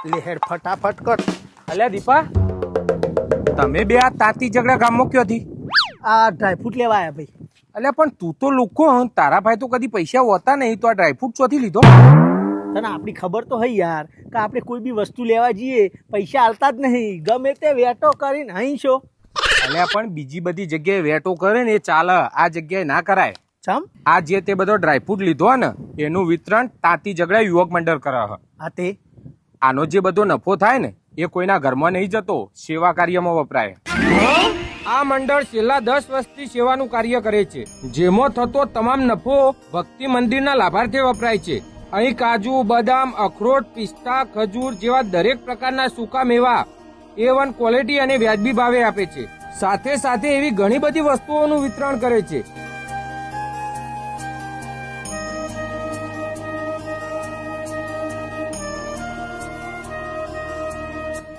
લે હેડ ફટાફટ કર. અલ્યા દીપા, તમે બે આ તાતી ઝઘડા ગામમાં ક્યોથી? આ ડ્રાયફ્રૂટ લેવા આયા ભાઈ. અલ્યા પણ તું તો લોકો તારા ભાઈ તો કદી પૈસા હોતા નહીં, તો આ ડ્રાયફ્રૂટ ચોથી લીધો? તને આપણી ખબર તો હઈ યાર કે આપણે કોઈ બી વસ્તુ લેવા જઈએ પૈસા આલતા જ નહીં, ગમે તે વેટો કરીને અહીં છો. અલ્યા પણ બીજી બધી જગ્યાએ વેટો કરે ને એ ચાલે, આ જગ્યાએ ના કરાય. ચમ? આ જે તે બધો ડ્રાયફ્રૂટ લીધો ને એનું વિતરણ તાતી ઝઘડા યુવક મંડળ કરે છે. હા તે આનો જે બધો નફો થાય ને એ કોઈના ઘરમાં નહીં જતો, સેવા કાર્યમાં વપરાય. આ મંડળ છેલ્લા 10 વર્ષથી સેવાનું કાર્ય કરે છે, જેમાં થતો તમામ નફો ભક્તિ મંદિરના લાભાર્થે વપરાય છે. અહીં કાજુ, બદામ, અખરોટ, પિસ્તા, ખજૂર જેવા દરેક પ્રકારના સૂકા મેવા A1 ક્વોલિટી અને વ્યાજબી ભાવે આપે છે. સાથે સાથે એવી ઘણી બધી વસ્તુઓનું વિતરણ કરે છે.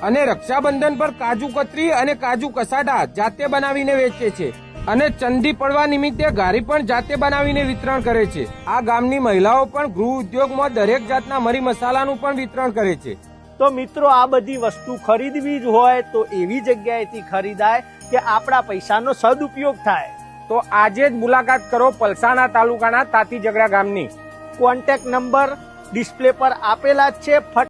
અને રક્ષાબંધન પર કાજુ કતરી અને કાજુ કસાટા જાતે બનાવીને વેચે છે. અને ચંદી પડવા નિમિત્તે ઘારી પણ જાતે બનાવીને વિતરણ કરે છે. આ ગામની મહિલાઓ પણ ગૃહ ઉદ્યોગમાં દરેક જાતના મરી મસાલાનું પણ વિતરણ કરે છે. તો મિત્રો આ બધી વસ્તુ ખરીદવી જ હોય તો એવી જગ્યાએથી ખરીદાય કે આપણા પૈસાનો સદુપયોગ થાય. તો આજે જ મુલાકાત કરો પલસાણા તાલુકાના તાતી ઝઘડા ગામની. કોન્ટેક્ટ નંબર ડિસ્પ્લે પર આપેલા જ છે.